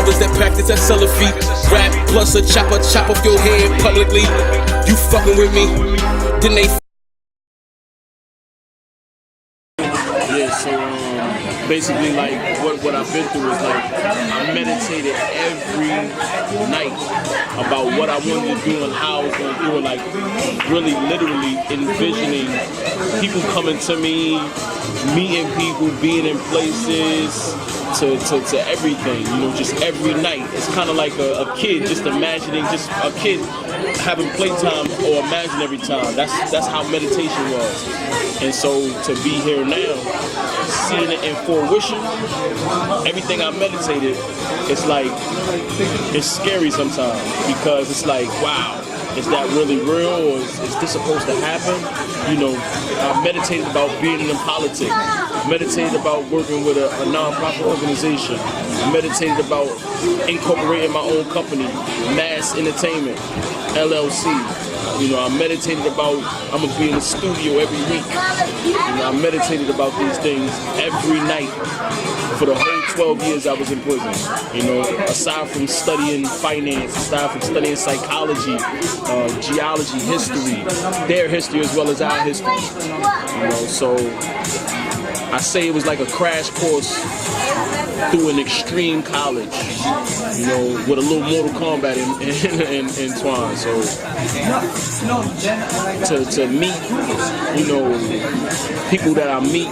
brothers that practice that cellar feet. Rap plus a chop off your head publicly. You fucking with me? Then they. Yeah, so basically, like, what I've been through is, like, I meditated every night about what I wanted to do and how I was going to do it, like, really literally envisioning people coming to me, meeting people, being in places, to everything, you know, just every night. It's kind of like a kid just imagining, just a kid having playtime or imaginary time. That's how meditation was. And so to be here now, seeing it in fruition, everything I meditated, it's like, it's scary sometimes because it's like, wow, is that really real, or is this supposed to happen? You know, I meditated about being in politics. I meditated about working with a non-profit organization. I meditated about incorporating my own company, Mass Entertainment, LLC. You know, I meditated about, I'm gonna be in the studio every week. You know, I meditated about these things every night for the whole 12 years I was in prison. You know, aside from studying finance, aside from studying psychology, geology, history, their history as well as our history. You know, so I say it was like a crash course through an extreme college, you know, with a little Mortal Kombat in twine. So to meet, you know, people that I meet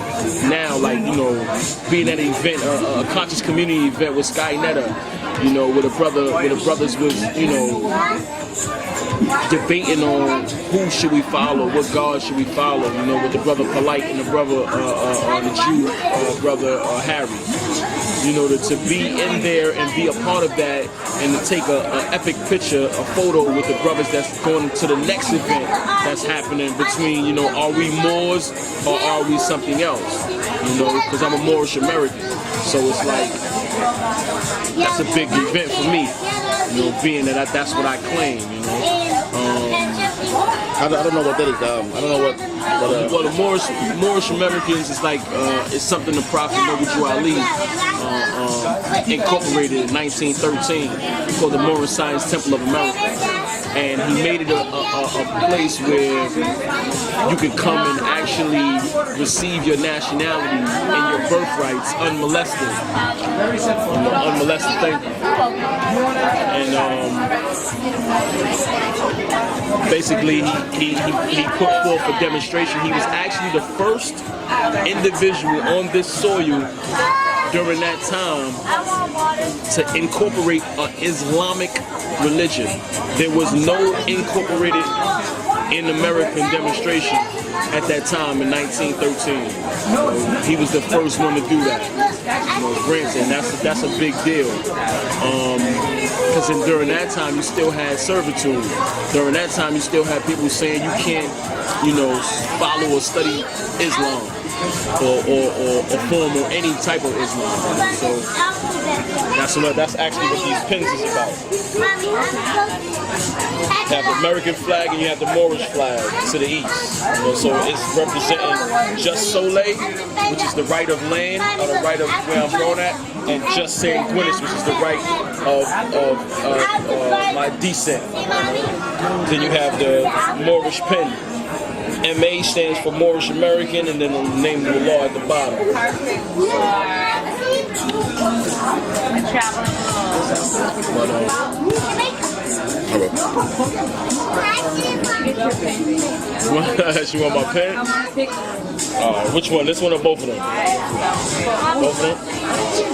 now, like, you know, being at an event, a conscious community event with Skynetta, you know, with the brothers was, you know, debating on who should we follow, what God should we follow, you know, with the brother Polite and the brother, the Jew brother Harry. You know, to be in there and be a part of that and to take an epic picture, a photo with the brothers that's going to the next event that's happening between, you know, are we Moors or are we something else? You know, because I'm a Moorish American. So it's like, that's a big event for me, you know, being that that's what I claim, you know. I don't know what that is. I don't know what. Well, the Moorish Americans is like it's something the Prophet Noble Ali incorporated in 1913 called the Moorish Science Temple of America, and he made it a place where you could come and actually receive your nationality and your birthrights unmolested. You know, unmolested. Thank you. And basically, he put forth a demonstration. He was actually the first individual on this soil during that time to incorporate an Islamic religion. There was no incorporated in American demonstration at that time in 1913. He was the first one to do that. You know, granted, and that's a big deal. Because during that time you still had servitude. During that time you still had people saying you can't, you know, follow or study Islam or form or any type of Islam. So that's actually what these pins is about. You have the American flag and you have the Moorish flag to the east. You know, so it's representing just Soleil, which is the right of land, or the right of where I'm born at, and just Sanguinis, which is the right of my descent. Then you have the Moorish pin. MA stands for Moorish American, and then the name of the law at the bottom. She want my pen? Which one? This one or both of them? Both of them?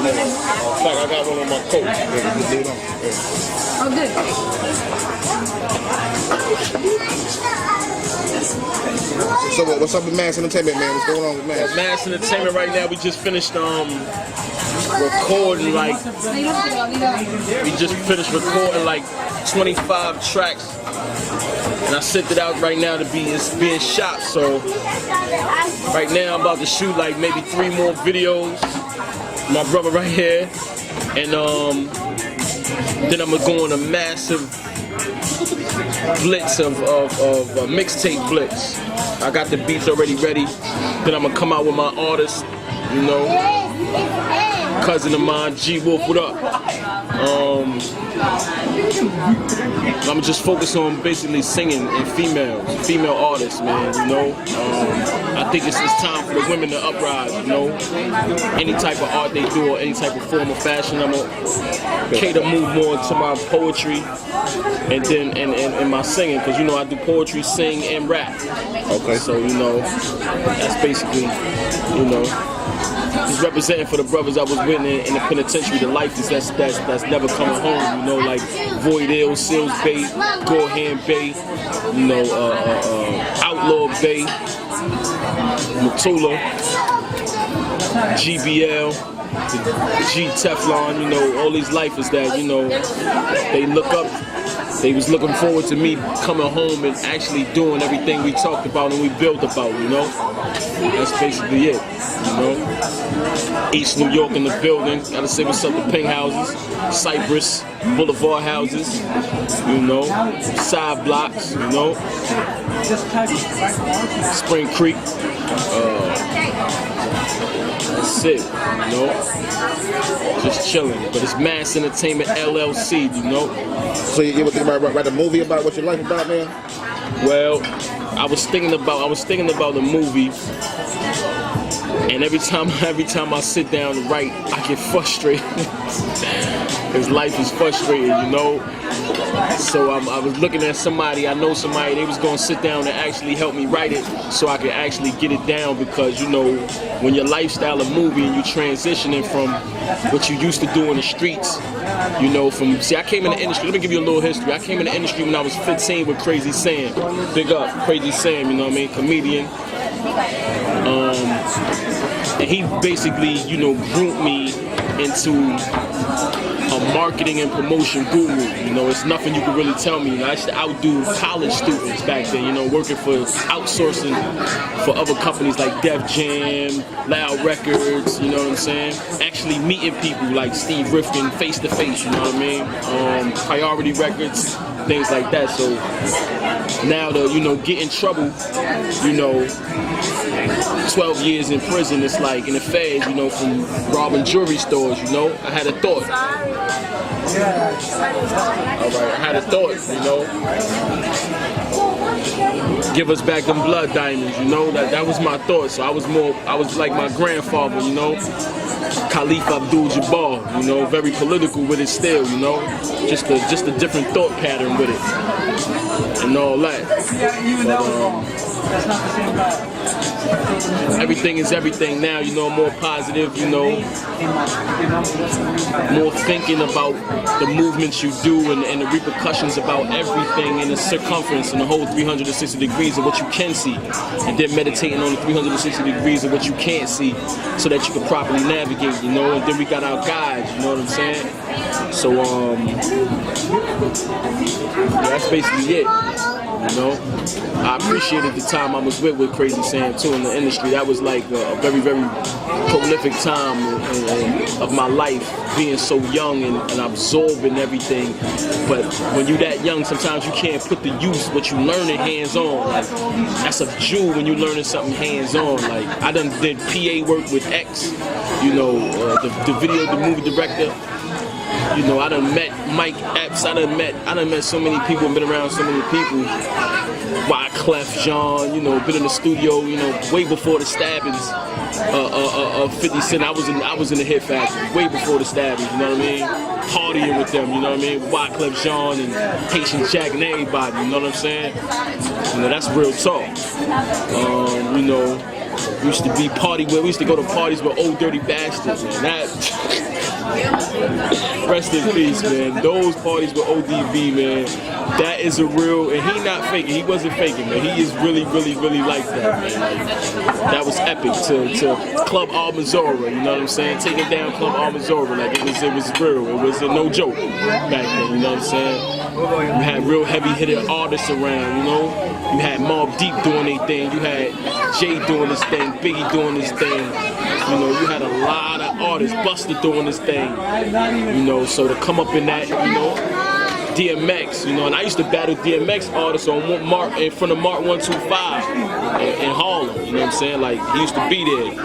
In fact, I got one on my coat. Oh, good. So what's up with Mass Entertainment, man? What's going on with Mass? Mass Entertainment right now, we just finished recording we just finished recording like 25 tracks, and I sent it out right now to it's being shot. So right now I'm about to shoot like maybe 3 more videos. My brother right here, and then I'm gonna go on a massive blitz of mixtape blitz. I got the beats already ready. Then I'm gonna come out with my artist, you know, cousin of mine, G Wolf. What up? I'm just focused on basically singing and female artists, man, you know. I think it's time for the women to uprise, you know. Any type of art they do or any type of form of fashion, I'm gonna cater move more to my poetry and then and my singing, because you know I do poetry, sing, and rap. Okay. So you know, that's basically, you know, just representing for the brothers I was with in the penitentiary, the life that's never coming home, you know, like Void Ill, Seals Bay, Gorham Bay, you know, Outlaw Bay, Matula, GBL, G Teflon, you know, all these lifers that, you know, they was looking forward to me coming home and actually doing everything we talked about and we built about, you know. That's basically it, you know. East New York in the building. Gotta say what's up to Pink Houses, Cypress, Boulevard Houses, you know, side blocks, you know, Spring Creek. That's it, you know. Just chilling. But it's Mass Entertainment LLC, you know. So you were thinking about write a movie about what your life about, man? Well, I was thinking about the movie, and every time I sit down to write, I get frustrated. Because life is frustrating, you know. So I was looking at somebody, I know somebody, they was gonna sit down and actually help me write it so I could actually get it down, because you know, when your lifestyle of movie and you transitioning from what you used to do in the streets, you know, see, I came in the industry, let me give you a little history. I came in the industry when I was 15 with Crazy Sam. Big up, Crazy Sam, you know what I mean, comedian. And he basically, you know, groomed me into a marketing and promotion guru. You know, it's nothing you can really tell me. You know, I used to outdo college students back then, you know, working for outsourcing for other companies like Def Jam, Loud Records, you know what I'm saying? Actually meeting people like Steve Rifkin face to face, you know what I mean? Priority Records, things like that. So now to, you know, get in trouble, you know, 12 years in prison, it's like in the feds, you know, from robbing jewelry stores, you know. I had a thought. Alright, I had a thought, you know. Give us back them blood diamonds, you know. That was my thought. So I was like my grandfather, you know. Khalif Abdul-Jabbar, you know, very political with it still, you know. Just a different thought pattern with it. And all that. But, everything is everything now, you know, more positive, you know, more thinking about the movements you do and the repercussions about everything in the circumference and the whole 360 degrees of what you can see, and then meditating on the 360 degrees of what you can't see so that you can properly navigate, you know. And then we got our guides, you know what I'm saying? So that's basically it. You know, I appreciated the time I was with Crazy Sam too in the industry. That was like a very, very prolific time of my life, being so young and absorbing everything. But when you're that young, sometimes you can't put the use what you learning hands on. Like, that's a Jew when you're learning something hands on. Like, I done did PA work with X, you know, the movie director. You know, I done met Mike Epps, I done met so many people and been around so many people. Wyclef Jean, you know, been in the studio, you know, way before the stabbings of 50 Cent. I was in the Hit Factory, way before the stabbings, you know what I mean? Partying with them, you know what I mean? Wyclef Jean and Haitian Jack and everybody, you know what I'm saying? You know, that's real talk. You know, we used to go to parties with Old Dirty Bastards, man. Rest in peace, man. Those parties with ODB, man, that is a real, and he not faking, he wasn't faking, man. He is really, really, really like that, man. Like, that was epic to Club Almanzora, you know what I'm saying? Taking down Club Almanzora, like it was real, it was no joke back then, you know what I'm saying? You had real heavy-hitter artists around, you know? You had Mobb Deep doing their thing, you had Jay doing his thing, Biggie doing his thing, you know, you had a lot of artists, Busta doing his thing, you know, so to come up in that, you know, DMX, you know, and I used to battle DMX artists on in front of Mark 125 in Harlem, you know what I'm saying? Like, he used to be there.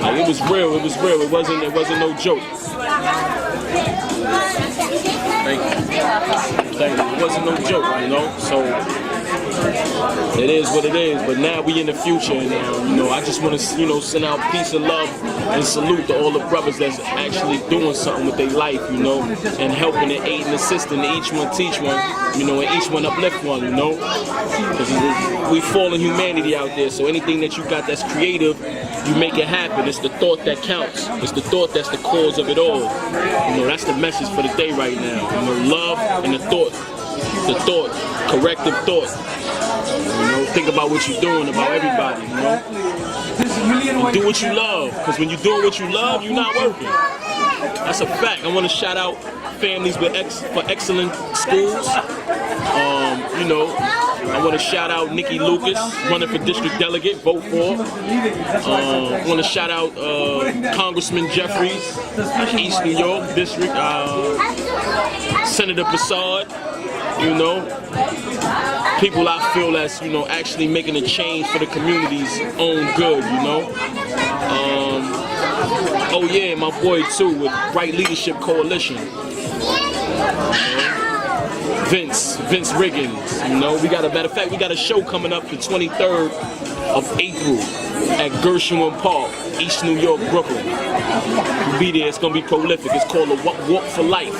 Like, it was real, it wasn't no joke. Thank you. Thank you. It wasn't no joke, you know. So it is what it is. But now we in the future, and you know, I just want to, you know, send out peace and love and salute to all the brothers that's actually doing something with their life, you know, and helping and aiding and assisting to each one teach one, you know, and each one uplift one, you know. Because we fallen humanity out there. So anything that you got that's creative, you make it happen. It's the thought that counts. It's the thought that's the cause of it all. You know, that's the message for the day right now. You know, love and the thought, corrective thought. You know, think about what you're doing, about everybody, you know. And do what you love, because when you're doing what you love, you're not working. That's a fact. I want to shout out families for excellent schools. You know, I want to shout out Nikki Lucas, running for district delegate, vote for. I want to shout out Congressman Jeffries, East New York district, Senator Prasad, you know. People I feel that's, you know, actually making a change for the community's own good, you know. Oh yeah, my boy too with Right Leadership Coalition. Vince Riggins, you know. We got a matter of fact, we got a show coming up the 23rd of April at Gershwin Park, East New York, Brooklyn. We'll be there. It's gonna be prolific. It's called a Walk for Life.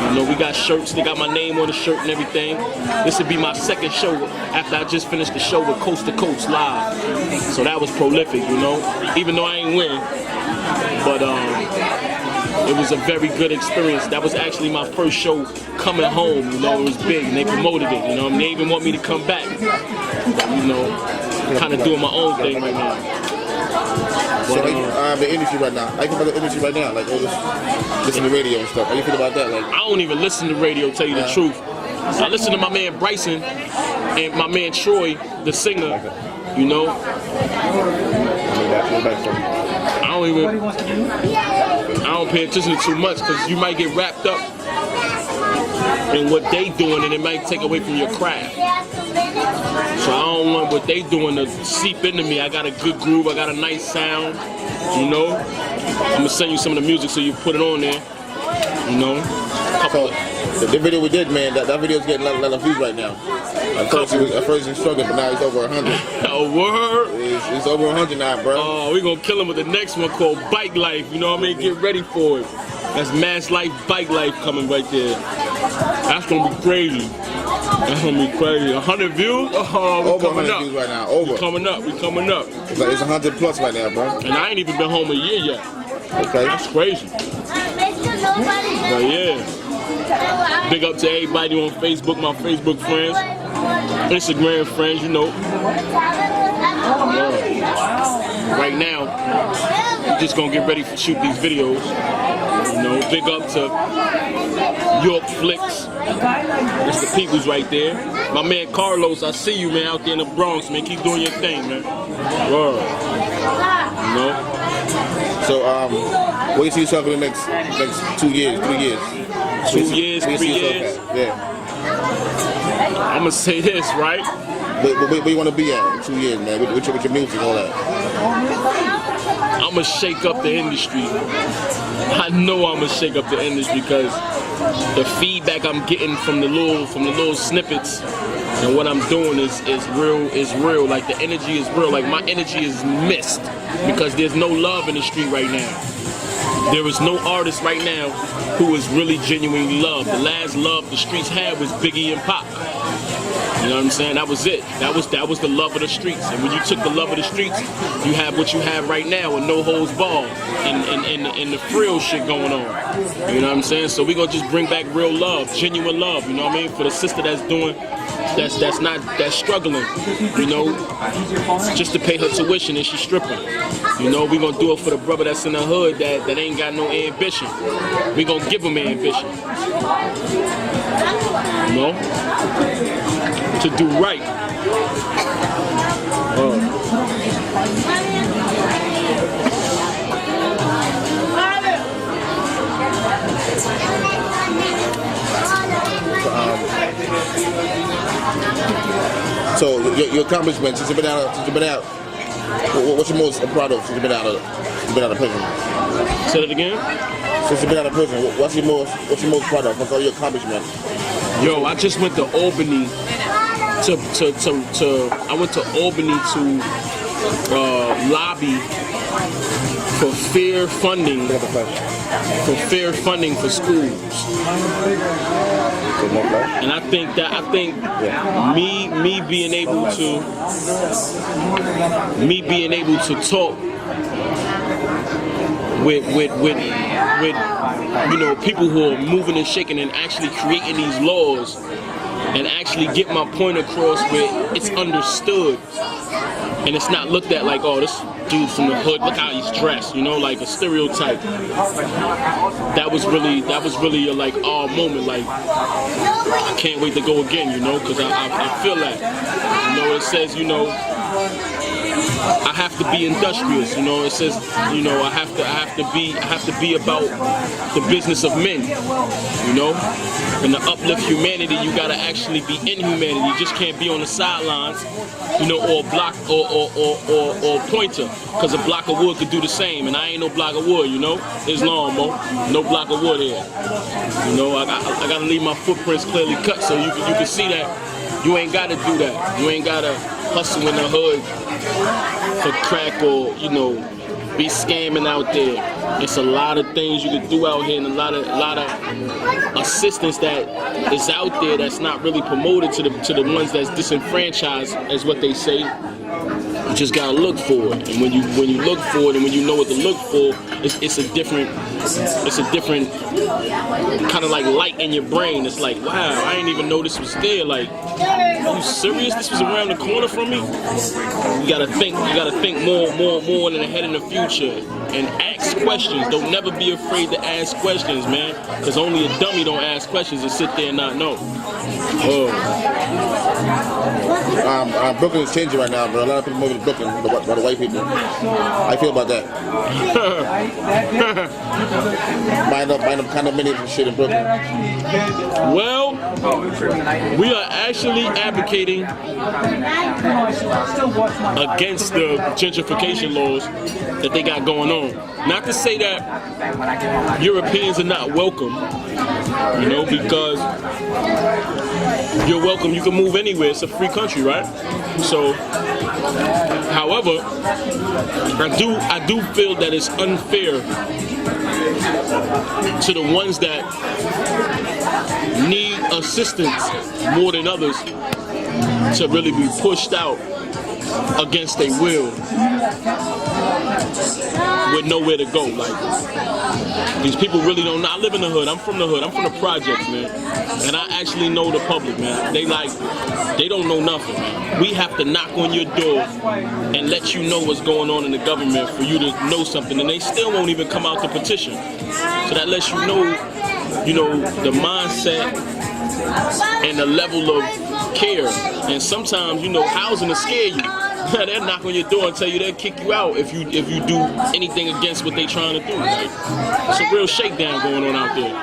You know, we got shirts. They got my name on the shirt and everything. This would be my second show after I just finished the show with Coast to Coast Live. So that was prolific, you know. Even though I ain't win, but it was a very good experience. That was actually my first show coming home, you know. It was big and they promoted it, you know. And they even want me to come back, you know. Kind of doing my own thing right now. So the industry right now, I can feel the industry right now, like all this, listen to radio and stuff. How you feel about that? Like, I don't even listen to radio, tell you the truth. I listen to my man Bryson and my man Troy, the singer, you know. I don't pay attention to too much because you might get wrapped up in what they doing and it might take away from your craft. So I don't want what they doing to seep into me. I got a good groove, I got a nice sound, you know. I'm gonna send you some of the music so you put it on there, you know. So the video we did, man, that video's getting a lot of views right now. At first he was struggling, but now he's over 100. Oh, word? It's over 100 now, bro. Oh, we're gonna kill him with the next one called Bike Life, you know what I mean? Get ready for it. That's Mass Life, Bike Life coming right there. That's gonna be crazy. That's gonna be crazy. 100 views? Oh, we're coming up. Views right now. Over. We coming up. It's like it's 100 plus right now, bro. And I ain't even been home a year yet. Okay. That's crazy. But yeah. Big up to everybody on Facebook, my Facebook friends, Instagram friends, you know. Right now, we're just gonna get ready to shoot these videos. You know, big up to York Flicks. That's the peoples right there. My man Carlos, I see you, man, out there in the Bronx, man. Keep doing your thing, man. Word. You know? So, where do you see yourself in the next 2 years, 3 years? 2 years, 3 years? Yeah. I'm gonna say this, right? Where you want to be at in 2 years, man? With your music and all that? I'm gonna shake up the industry. I know I'm gonna shake up the industry because the feedback I'm getting from the little snippets and what I'm doing is real. Like the energy is real. Like my energy is missed because there's no love in the street right now. There is no artist right now who is really genuinely loved. The last love the streets had was Biggie and Pop. You know what I'm saying? That was it. That was the love of the streets. And when you took the love of the streets, you have what you have right now with no holds barred and the frill shit going on. You know what I'm saying? So we gonna just bring back real love, genuine love. You know what I mean? For the sister that's struggling. You know, just to pay her tuition and she's stripping. You know, we gonna do it for the brother that's in the hood that ain't got no ambition. We gonna give him ambition. You know? To do right. So your accomplishments since you've been out, what's your most proud of since you've been out of you've been out of prison? Say that again? Since you've been out of prison, what's your most proud of? What's all your accomplishments? Yo, I just went to Albany I went to Albany to lobby for fair funding for schools. And I think me being able to talk with you know, people who are moving and shaking and actually creating these laws and actually get my point across where it's understood and it's not looked at like, oh, this dude from the hood, look how he's dressed, you know, like a stereotype. That was really a like moment, like I can't wait to go again, you know, because I feel that, you know, it says, you know, I have to be industrious, you know. It says, you know, I have to be about the business of men, you know. And to uplift humanity, you gotta actually be in humanity. You just can't be on the sidelines, you know, or block or pointer, because a block of wood could do the same. And I ain't no block of wood, you know. Islam, no block of wood here. You know, I gotta leave my footprints clearly cut so you can see that you ain't gotta do that. You ain't gotta hustle in the hood for crack or, you know, be scamming out there. It's a lot of things you can do out here and a lot of assistance that is out there that's not really promoted to the ones that's disenfranchised, as what they say. You just gotta look for it, and when you look for it and when you know what to look for, it's a different kind of like light in your brain. It's like, wow, I didn't even know this was there. Like, are you serious? This was around the corner from me? You gotta think more than ahead in the future and ask questions. Don't never be afraid to ask questions, man, because only a dummy don't ask questions and sit there and not know. Brooklyn is changing right now, but a lot of people moving to Brooklyn by the white people. How you feel about that? Buying up condominiums and shit in Brooklyn. Well, we are actually advocating against the gentrification laws that they got going on. Not to say that Europeans are not welcome, you know, because you're welcome. You can move anywhere. It's a free country, right? So, however, I do feel that it's unfair to the ones that need assistance more than others to really be pushed out against their will with nowhere to go. Like, these people really don't know. I live in the hood. I'm from the hood. I'm from the projects, man. And I actually know the public, man. They don't know nothing, man. We have to knock on your door and let you know what's going on in the government for you to know something. And they still won't even come out to petition. So that lets you know, the mindset and the level of care. And sometimes, housing will scare you. They'll knock on your door and tell you they'll kick you out if you do anything against what they're trying to do. Like, it's a real shakedown going on out there.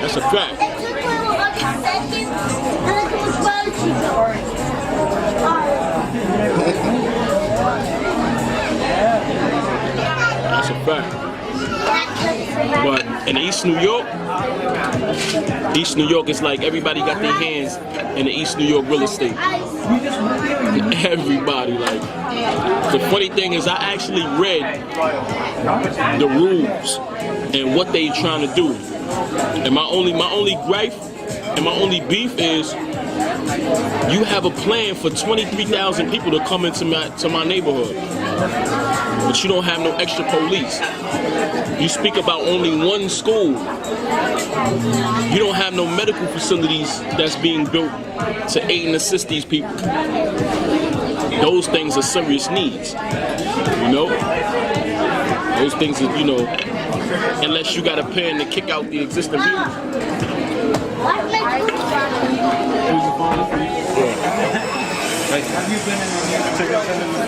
That's a fact. That's a fact. But in East New York is like everybody got their hands in the East New York real estate. Everybody, like. The funny thing is I actually read the rules and what they trying to do. And my only gripe and my only beef is you have a plan for 23,000 people to come into my neighborhood. But you don't have no extra police. You speak about only one school. You don't have no medical facilities that's being built to aid and assist these people. Those things are serious needs. Those things are, unless you got a pen to kick out the existing people. Have you been in the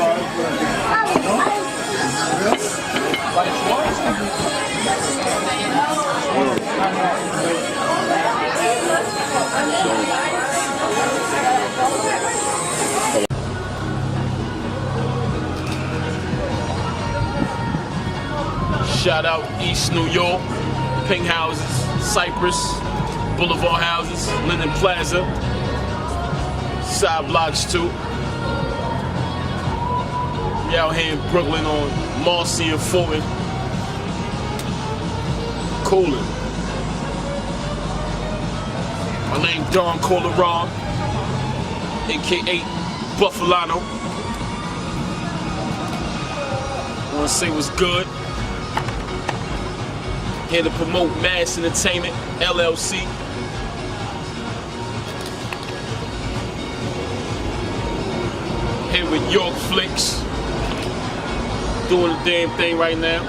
Shout out East New York, pink houses, Cypress, Boulevard houses, Linden Plaza, side blocks too. We out here in Brooklyn on Marcy and Fulton. Coolin'. My name donkorla'ron, aka Buffalano. Wanna say what's good. Here to promote Mass Entertainment, LLC. Here with York Flicks. Doing the damn thing right now.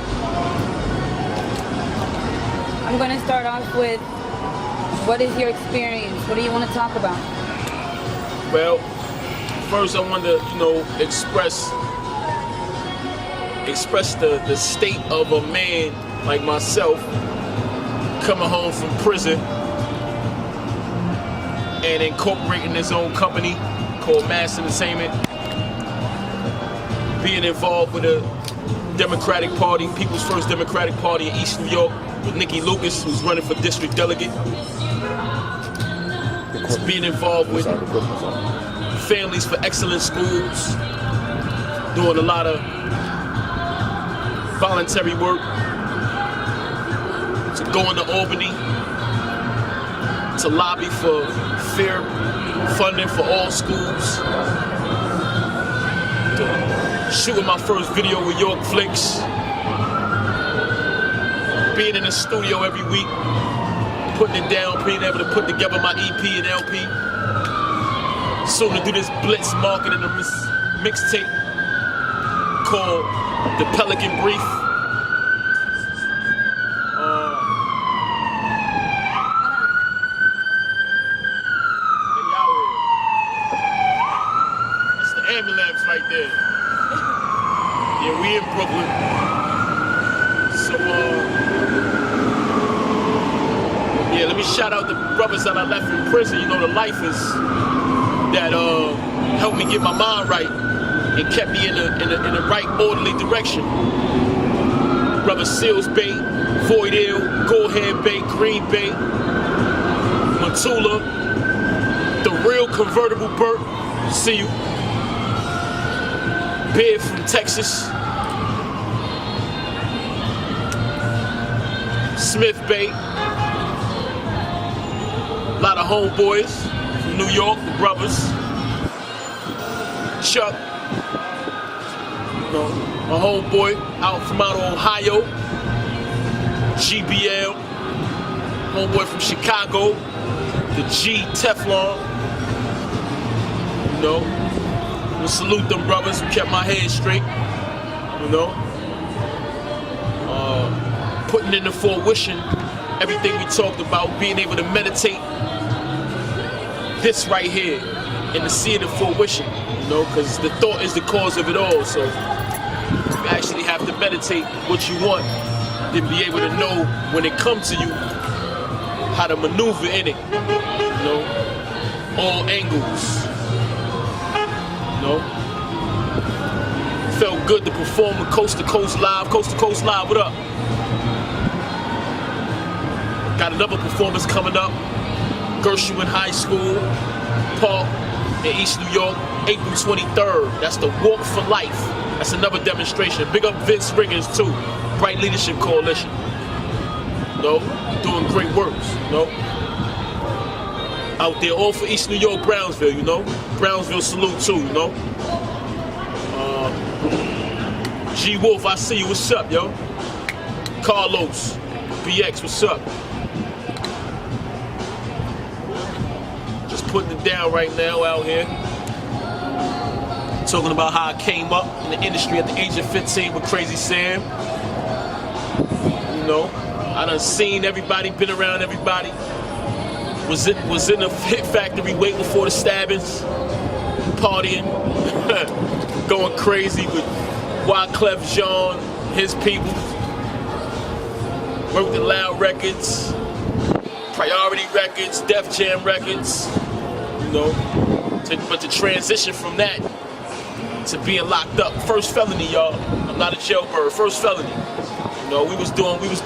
I'm going to start off with, what is your experience? What do you want to talk about? Well, first I wanted to, express the state of a man like myself coming home from prison and incorporating his own company called Mass Entertainment, being involved with the Democratic Party, People's First Democratic Party in East New York with Nikki Lucas, who's running for district delegate. It's being involved with Families for Excellent Schools, doing a lot of voluntary work, to going to Albany to lobby for fair funding for all schools, to shooting my first video with York Flicks, being in the studio every week, putting it down, being able to put together my EP and LP, soon to do this blitz marketing and mixtape called The Pelican Brief. It's the ambulance right there. Yeah, we in Brooklyn. So, yeah, let me shout out the brothers that I left in prison. The lifers that helped me get my mind right and kept me in the right orderly direction. Brother Seals Bay, Void Hill, Goldhead Bay, Green Bay, Matula, the real convertible Burt, see you. Beard from Texas, Smith Bay, a lot of homeboys from New York, the brothers, Chuck, my homeboy out of Ohio, GBL, homeboy from Chicago, the G Teflon, we'll salute them brothers who kept my head straight, putting into fruition everything we talked about, being able to meditate this right here and to see it in fruition, because the thought is the cause of it all. So you actually have to meditate what you want, then be able to know when it comes to you how to maneuver in it, all angles. Felt good to perform with Coast to Coast Live. Coast to Coast Live, what up? Got another performance coming up. Gershwin High School Park in East New York, April 23rd. That's the Walk for Life. That's another demonstration. Big up Vince Ringers too. Bright Leadership Coalition. Doing great works, Out there, all for East New York, Brownsville, Brownsville salute too, G Wolf, I see you, what's up, yo? Carlos, BX, what's up? Just putting it down right now out here. Talking about how I came up in the industry at the age of 15 with Crazy Sam. I done seen everybody, been around everybody. Was in the Hit Factory waiting for the stabbings, partying, going crazy with Wyclef Jean, his people. Worked at Loud Records, Priority Records, Def Jam Records, but the transition from that to being locked up, first felony, y'all. I'm not a jailbird, first felony. know, we was doing what we was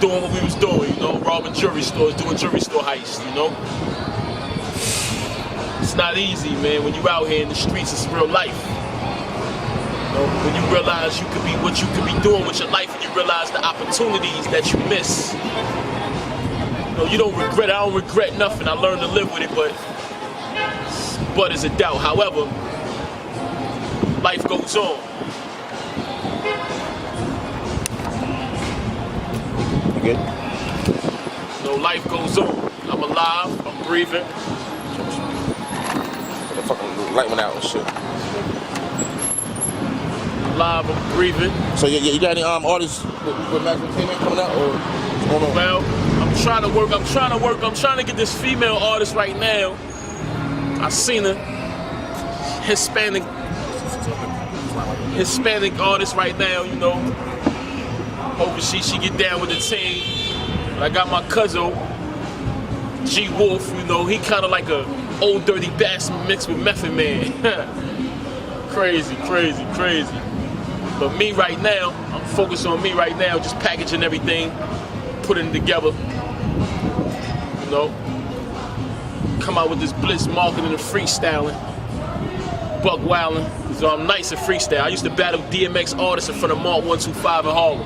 doing, you know, robbing jewelry stores, doing jewelry store heists, you know. It's not easy, man, when you out here in the streets, it's real life. You know, when you realize you could be what you could be doing with your life and you realize the opportunities that you miss. You know, you don't regret it. I don't regret nothing. I learned to live with it, but it's a doubt. However, life goes on. You good? No, life goes on. I'm alive. I'm breathing. The fucking light went out and shit. Alive. I'm breathing. So you got any artists with Max Entertainment coming out or what's going on? Well, I'm trying to work. I'm trying to get this female artist right now. I seen her. Hispanic artist right now, you know. Hoping she get down with the team. But I got my cousin, G Wolf, you know, he kind of like a old dirty bastard mixed with Method Man. Crazy. But me right now, I'm focused on me right now, just packaging everything, putting it together. You know, come out with this blitz marketing and freestyling, buck wilding. So I'm nice at freestyle. I used to battle DMX artists in front of Mark 125 in Harlem.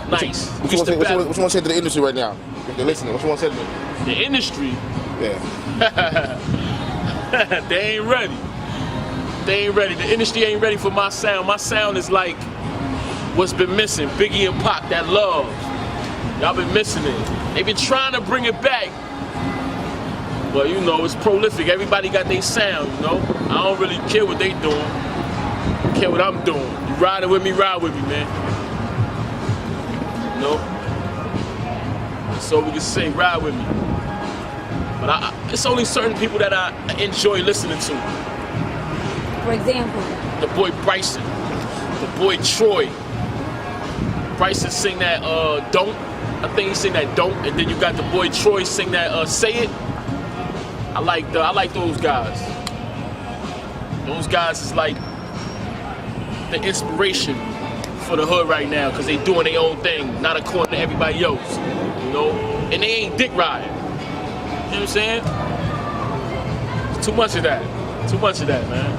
Nice. What you want to say to the industry right now? If they're listening, what you want to say to them? The industry? Yeah. They ain't ready. The industry ain't ready for my sound. My sound is like what's been missing. Biggie and Pac, that love. Y'all been missing it. They been trying to bring it back. But you know, it's prolific. Everybody got their sound, you know. I don't really care what they doing. I care what I'm doing. You riding with me, ride with me, man. You know? That's all we can say, ride with me. But it's only certain people that I enjoy listening to. For example? The boy Bryson. The boy Troy. Bryson sing that Don't. I think he sing that Don't. And then you got the boy Troy sing that Say It. I like those guys. Those guys is like the inspiration for the hood right now, because they doing their own thing, not according to everybody else. You know? And they ain't dick riding. You know what I'm saying? It's too much of that, man.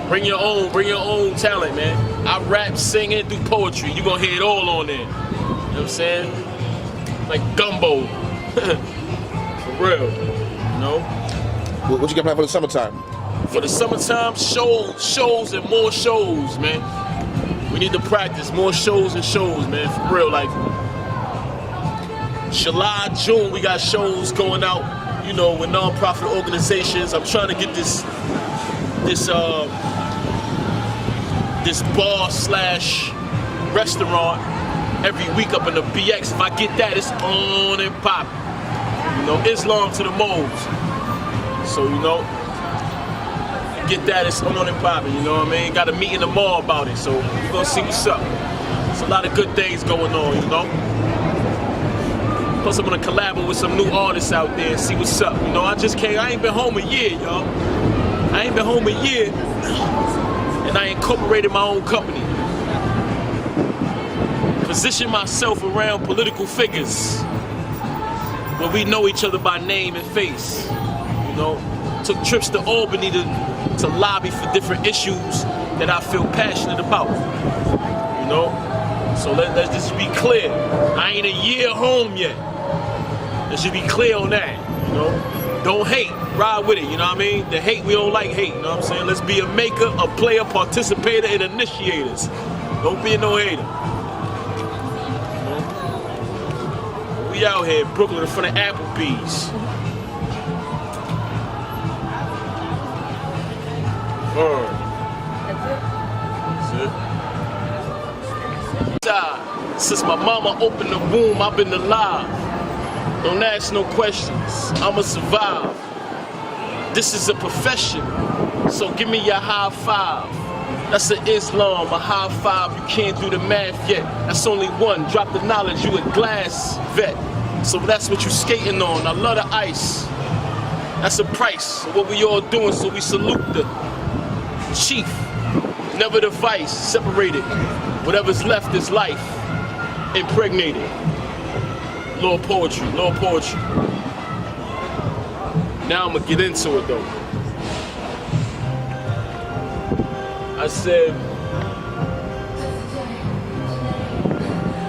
Bring your own talent, man. I rap, sing, and do poetry. You gonna hear it all on there. You know what I'm saying? Like gumbo. For real. You know? What you got planned for the summertime? For the summertime, shows and more shows, man. We need to practice more shows and shows, man. For real, like July, June, we got shows going out, you know, with non-profit organizations. I'm trying to get this bar/restaurant every week up in the BX. If I get that, it's on and popping. You know, Islam to the moles. So, you know, get that, it's on and popping, you know what I mean? Got a meeting tomorrow about it, so we're gonna see what's up. There's a lot of good things going on, you know? Plus, I'm gonna collaborate with some new artists out there and see what's up. You know, I ain't been home a year, y'all. I ain't been home a year, and I incorporated my own company. Position myself around political figures where we know each other by name and face. You know, took trips to Albany to lobby for different issues that I feel passionate about. You know, so let's just be clear. I ain't a year home yet. Let's just be clear on that. You know, don't hate, ride with it. You know what I mean? The hate, we don't like hate. You know what I'm saying? Let's be a maker, a player, participator, and initiators. Don't be no hater. You know? We out here in Brooklyn in front of Applebee's. That's it. Since my mama opened the womb, I've been alive. Don't ask no questions, I'ma survive. This is a profession, so give me your high five. That's an Islam, a high five, you can't do the math yet. That's only one, drop the knowledge, you a glass vet. So that's what you skating on, I love the ice. That's a price of what we all doing, so we salute the chief. Never the vice, separated. Whatever's left is life. Impregnated. Little poetry, little poetry. Now I'm gonna get into it though. I said,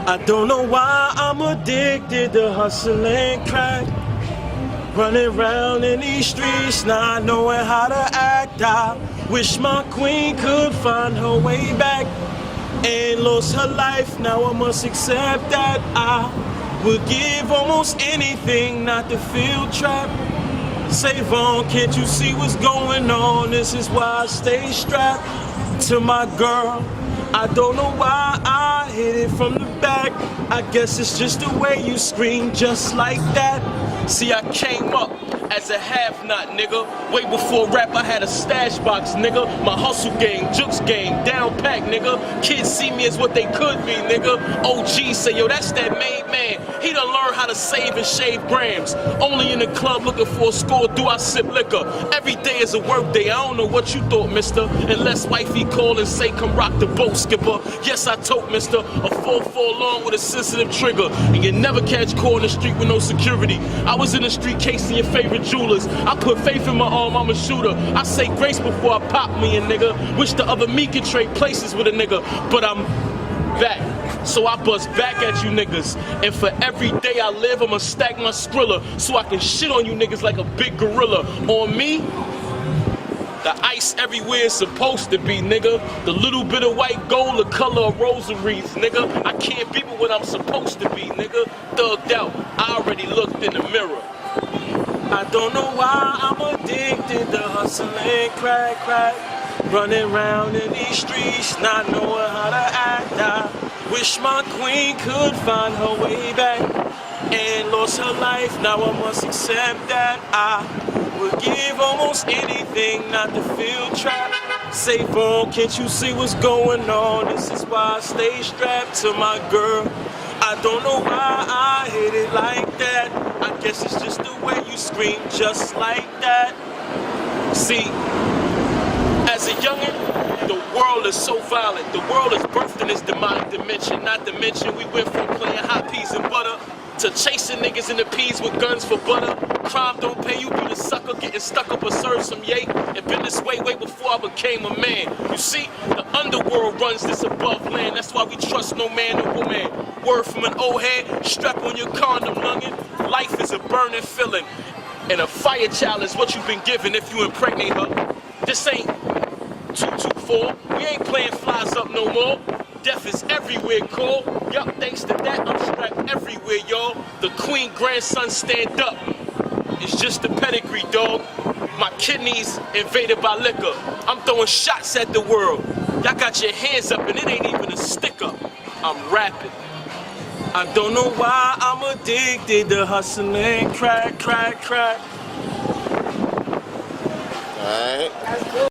I don't know why I'm addicted to hustling crack. Running around in these streets, not knowing how to act. I wish my queen could find her way back and lost her life. Now I must accept that I would give almost anything not to feel trapped. Save on, can't you see what's going on? This is why I stay strapped to my girl. I don't know why I hit it from the back. I guess it's just the way you scream just like that. See, I came up as a have-not, nigga. Way before rap, I had a stash box, nigga. My hustle game, jukes game, down pack, nigga. Kids see me as what they could be, nigga. OG say, yo, that's that made man. He done learned how to save and shave grams. Only in the club looking for a score, do I sip liquor? Every day is a work day, I don't know what you thought, mister. Unless wifey call and say, come rock the boat, skipper. Yes, I told mister, a 4-4 long with a sensitive trigger. And you never catch caught in the street with no security. I was in the street casing your favorite jewelers. I put faith in my arm, I'm a shooter. I say grace before I pop me a nigga. Wish the other me could trade places with a nigga, but I'm back. So I bust back at you niggas. And for every day I live, I'ma stack my Skrilla so I can shit on you niggas like a big gorilla. On me, the ice everywhere is supposed to be, nigga. The little bit of white gold, the color of rosaries, nigga. I can't be what I'm supposed to be, nigga. Thugged out, I already looked in the mirror. I don't know why I'm addicted to hustling crack, crack. Running around in these streets, not knowing how to act. I wish my queen could find her way back and lost her life. Now I must accept that I would give almost anything not to feel trapped. Safe on, can't you see what's going on? This is why I stay strapped to my girl. I don't know why I hit it like that. I guess it's just the way you scream just like that. See, as a youngin', the world is so violent. The world is birthed in this demonic dimension. Not to mention we went from playing hot peas and butter to chasing niggas in the peas with guns for butter. Crime don't pay, you be the sucker getting stuck up or serve some yay. And been this way before I became a man. You see, the underworld runs this above land. That's why we trust no man or woman. Word from an old head, strap on your condom, youngin'. Life is a burning feeling. And a fire child is what you've been given if you impregnate her. This ain't 224. We ain't playing flies up no more. Death is everywhere, call. Yup, thanks to that, I'm strapped everywhere, y'all. The queen grandson stand up. It's just the pedigree, dog. My kidneys invaded by liquor. I'm throwing shots at the world. Y'all got your hands up and it ain't even a stick up. I'm rapping. I don't know why I'm addicted to hustling crack, crack, crack. All right.